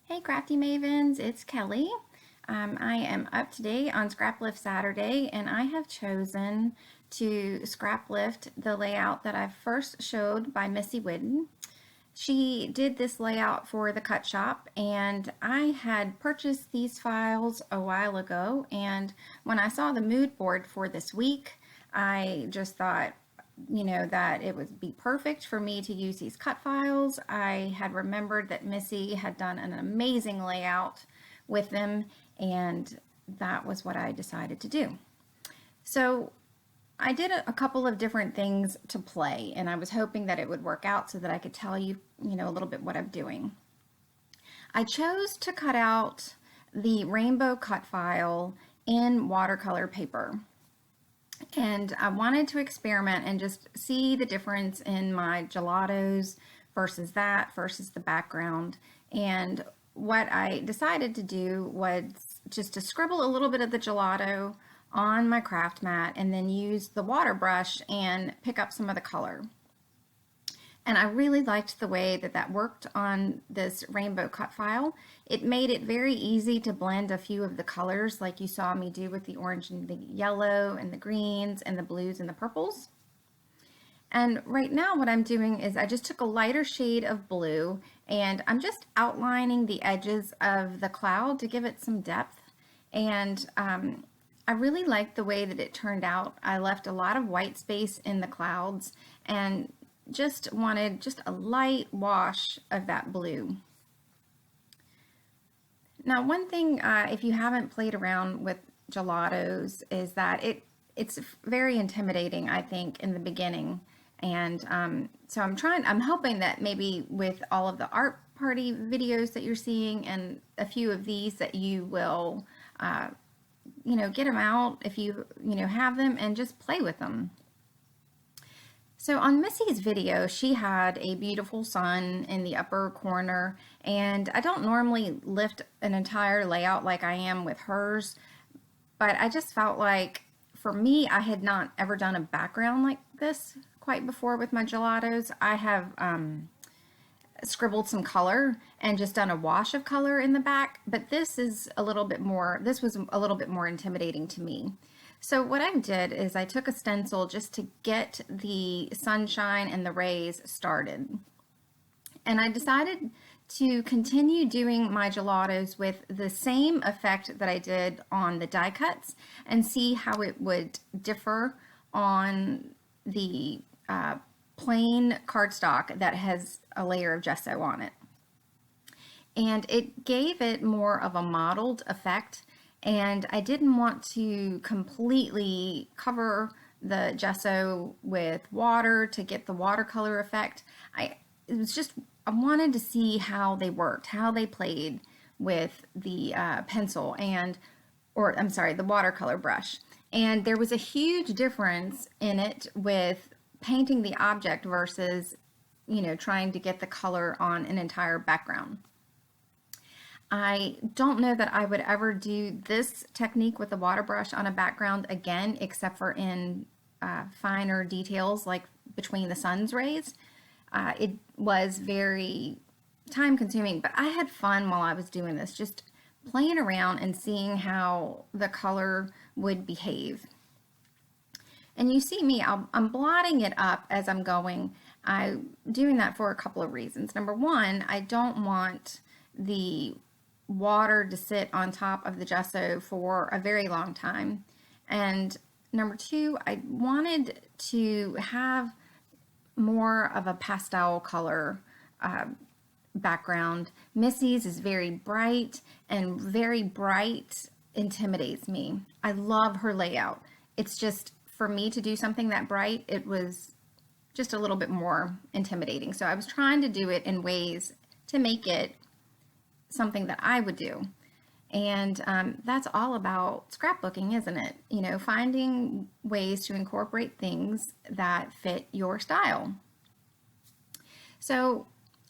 Hey Crafty Mavens, it's Kelly. I am up today on Scraplift Saturday and I have chosen to scraplift the layout that I first showed by Missy Whidden. She did this layout for the cut shop and I had purchased these files a while ago, and when I saw the mood board for this week, I just thought, that it would be perfect for me to use these cut files. I had remembered that Missy had done an amazing layout with them, and that was what I decided to do. So I did a couple of different things to play, and I was hoping that it would work out so that I could tell you, a little bit what I'm doing. I chose to cut out the rainbow cut file in watercolor paper. And I wanted to experiment and just see the difference in my gelatos versus the background. And what I decided to do was just to scribble a little bit of the gelato on my craft mat and then use the water brush and pick up some of the color. And I really liked the way that worked on this rainbow cut file. It made it very easy to blend a few of the colors like you saw me do with the orange and the yellow and the greens and the blues and the purples. And right now what I'm doing is I just took a lighter shade of blue and I'm just outlining the edges of the cloud to give it some depth. And I really liked the way that it turned out. I left a lot of white space in the clouds and just wanted just a light wash of that blue. Now, one thing, if you haven't played around with gelatos, is that it's very intimidating, I think, in the beginning. And so I'm hoping that maybe with all of the art party videos that you're seeing and a few of these that you will, get them out if you have them and just play with them. So on Missy's video, she had a beautiful sun in the upper corner, and I don't normally lift an entire layout like I am with hers, but I just felt like, for me, I had not ever done a background like this quite before with my gelatos. I have scribbled some color and just done a wash of color in the back, but this was a little bit more intimidating to me. So what I did is I took a stencil just to get the sunshine and the rays started. And I decided to continue doing my gelatos with the same effect that I did on the die cuts and see how it would differ on the plain cardstock that has a layer of gesso on it. And it gave it more of a mottled effect. And I didn't want to completely cover the gesso with water to get the watercolor effect. I wanted to see how they worked, how they played with the pencil the watercolor brush. And there was a huge difference in it with painting the object versus, trying to get the color on an entire background. I don't know that I would ever do this technique with the water brush on a background again, except for in finer details like between the sun's rays. It was very time consuming, but I had fun while I was doing this, just playing around and seeing how the color would behave. And you see me, I'm blotting it up as I'm going. I'm doing that for a couple of reasons. Number one, I don't want the water to sit on top of the gesso for a very long time. And number two, I wanted to have more of a pastel color background. Missy's is very bright, and very bright intimidates me. I love her layout. It's just, for me to do something that bright, it was just a little bit more intimidating. So I was trying to do it in ways to make it something that I would do. And that's all about scrapbooking, isn't it? Finding ways to incorporate things that fit your style. So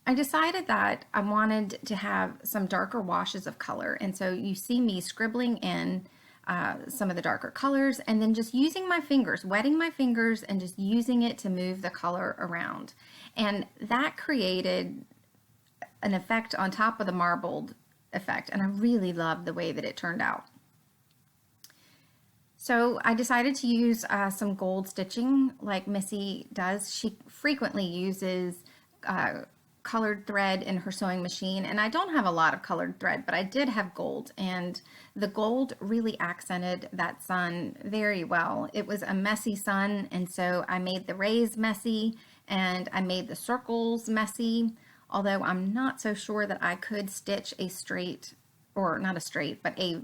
I decided that I wanted to have some darker washes of color. And so you see me scribbling in some of the darker colors and then just using my fingers, wetting my fingers and just using it to move the color around. And that created an effect on top of the marbled effect, and I really love the way that it turned out. So I decided to use some gold stitching like Missy does. She frequently uses colored thread in her sewing machine, and I don't have a lot of colored thread, but I did have gold, and the gold really accented that sun very well. It was a messy sun, and so I made the rays messy and I made the circles messy, although I'm not so sure that I could stitch a straight, or not a straight, but a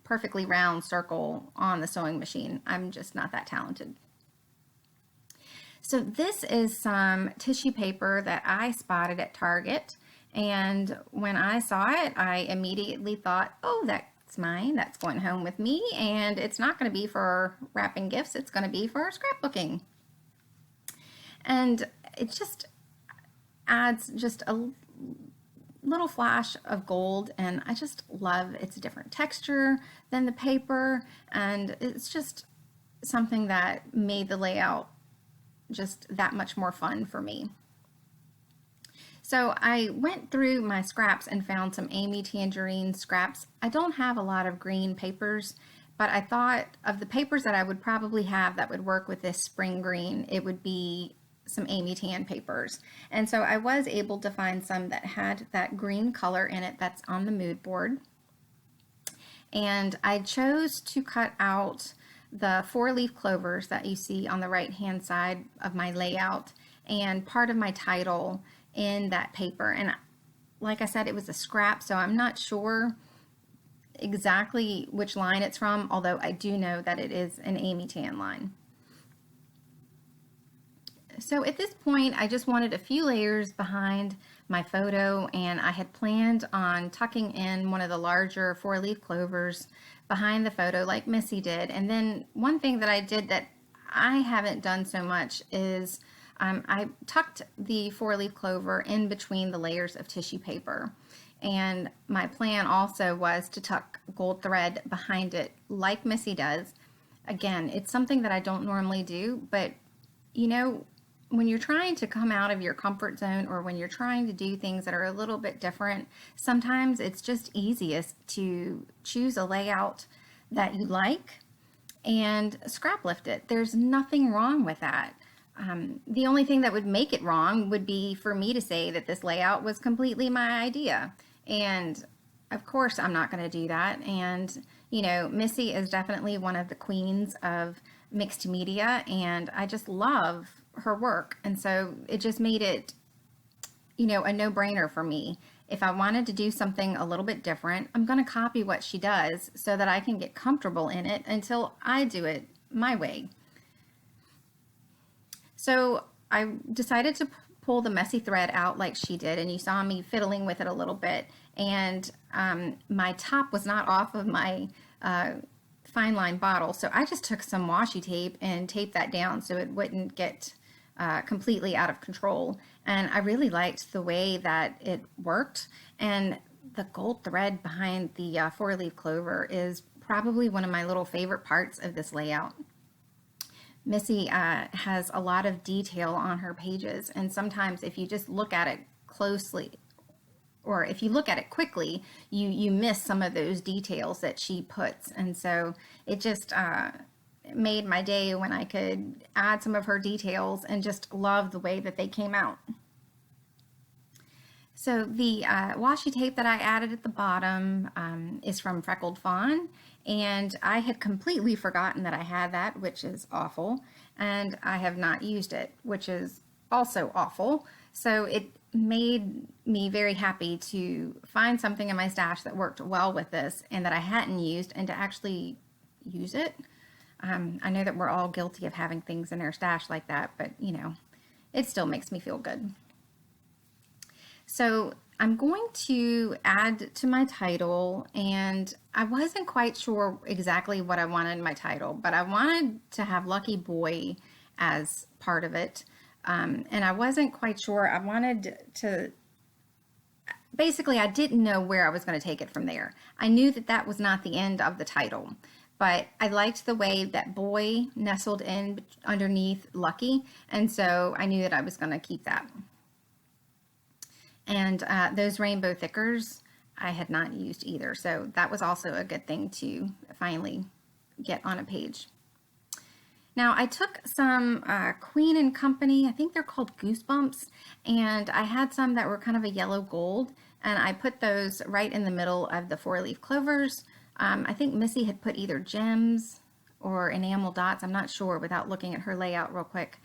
perfectly round circle on the sewing machine. I'm just not that talented. So this is some tissue paper that I spotted at Target, and when I saw it, I immediately thought, oh, that's mine, that's going home with me, and it's not going to be for wrapping gifts, it's going to be for scrapbooking. And it just adds just a little flash of gold, and I just love its different texture than the paper, and it's just something that made the layout just that much more fun for me. So I went through my scraps and found some Amy Tangerine scraps. I don't have a lot of green papers, but I thought of the papers that I would probably have that would work with this spring green, it would be some Amy Tan papers. And so I was able to find some that had that green color in it that's on the mood board. And I chose to cut out the 4-leaf clovers that you see on the right hand side of my layout and part of my title in that paper. And like I said, it was a scrap, so I'm not sure exactly which line it's from, although I do know that it is an Amy Tan line. So at this point, I just wanted a few layers behind my photo, and I had planned on tucking in one of the larger 4-leaf clovers behind the photo like Missy did. And then one thing that I did that I haven't done so much is I tucked the 4-leaf clover in between the layers of tissue paper. And my plan also was to tuck gold thread behind it like Missy does. Again, it's something that I don't normally do, but you know, when you're trying to come out of your comfort zone, or when you're trying to do things that are a little bit different, sometimes it's just easiest to choose a layout that you like and scrap lift it. There's nothing wrong with that. The only thing that would make it wrong would be for me to say that this layout was completely my idea. And of course, I'm not going to do that. And, you know, Missy is definitely one of the queens of mixed media, and I just love her work. And so it just made it, you know, a no-brainer for me. If I wanted to do something a little bit different, I'm going to copy what she does so that I can get comfortable in it until I do it my way. So I decided to pull the messy thread out like she did, and you saw me fiddling with it a little bit, and my top was not off of my fine line bottle, so I just took some washi tape and taped that down so it wouldn't get completely out of control. And I really liked the way that it worked, and the gold thread behind the 4-leaf clover is probably one of my little favorite parts of this layout. Missy has a lot of detail on her pages, and sometimes if you just look at it closely, or if you look at it quickly, you miss some of those details that she puts. And so it just made my day when I could add some of her details and just love the way that they came out. So the washi tape that I added at the bottom is from Freckled Fawn, and I had completely forgotten that I had that, which is awful, and I have not used it, which is also awful. So it made me very happy to find something in my stash that worked well with this and that I hadn't used, and to actually use it. I know that we're all guilty of having things in our stash like that, but you know, it still makes me feel good. So I'm going to add to my title, and I wasn't quite sure exactly what I wanted in my title, but I wanted to have Lucky Boy as part of it. And I wasn't quite sure. I wanted to, basically I didn't know where I was going to take it from there. I knew that that was not the end of the title, but I liked the way that boy nestled in underneath Lucky, and so I knew that I was going to keep that. And those rainbow thickers I had not used either. So that was also a good thing to finally get on a page. Now I took some Queen and Company, I think they're called Goosebumps, and I had some that were kind of a yellow gold, and I put those right in the middle of the 4-leaf clovers. I think Missy had put either gems or enamel dots, I'm not sure without looking at her layout real quick,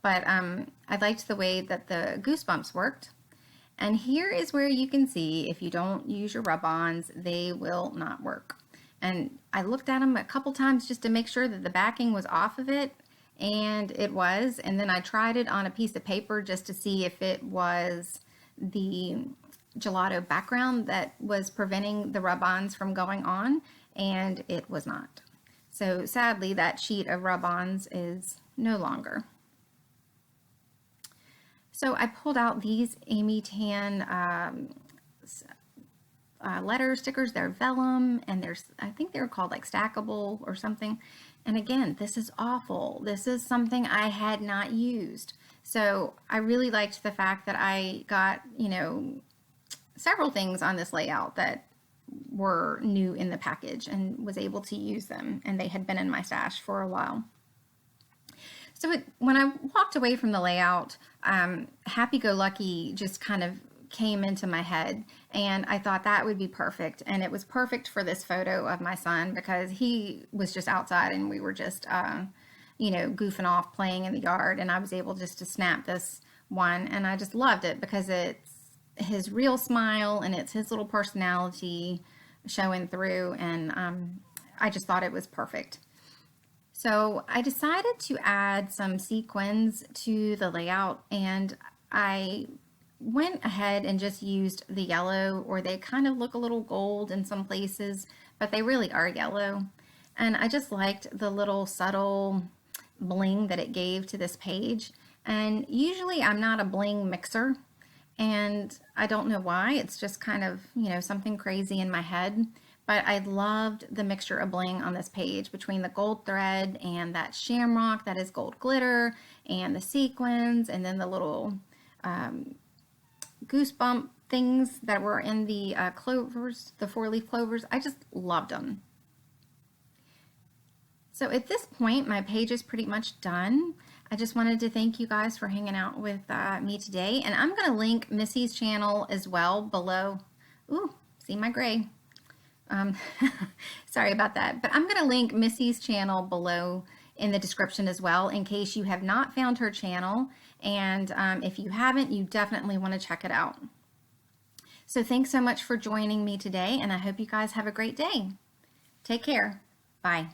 but I liked the way that the Goosebumps worked. And here is where you can see if you don't use your rub-ons, they will not work. And I looked at them a couple times just to make sure that the backing was off of it, and it was. And then I tried it on a piece of paper just to see if it was the gelato background that was preventing the rub-ons from going on, and it was not. So sadly, that sheet of rub-ons is no longer. So I pulled out these Amy Tan letter stickers. They're vellum, and I think they're called like stackable or something. And again, this is awful. This is something I had not used. So I really liked the fact that I got, several things on this layout that were new in the package and was able to use them, and they had been in my stash for a while. So when I walked away from the layout, Happy-Go-Lucky just kind of came into my head, and I thought that would be perfect. And it was perfect for this photo of my son because he was just outside and we were just, goofing off playing in the yard, and I was able just to snap this one, and I just loved it because it's his real smile and it's his little personality showing through, and I just thought it was perfect. So I decided to add some sequins to the layout, and I went ahead and just used the yellow, or they kind of look a little gold in some places, but they really are yellow. And I just liked the little subtle bling that it gave to this page. And usually I'm not a bling mixer, and I don't know why. It's just kind of, something crazy in my head. But I loved the mixture of bling on this page between the gold thread and that shamrock that is gold glitter and the sequins, and then the little goosebump things that were in the clovers, the 4-leaf clovers. I just loved them. So at this point, my page is pretty much done. I just wanted to thank you guys for hanging out with me today. And I'm going to link Missy's channel as well below. Ooh, see my gray. Sorry about that. But I'm going to link Missy's channel below in the description as well, in case you have not found her channel. And if you haven't, you definitely want to check it out. So thanks so much for joining me today, and I hope you guys have a great day. Take care. Bye.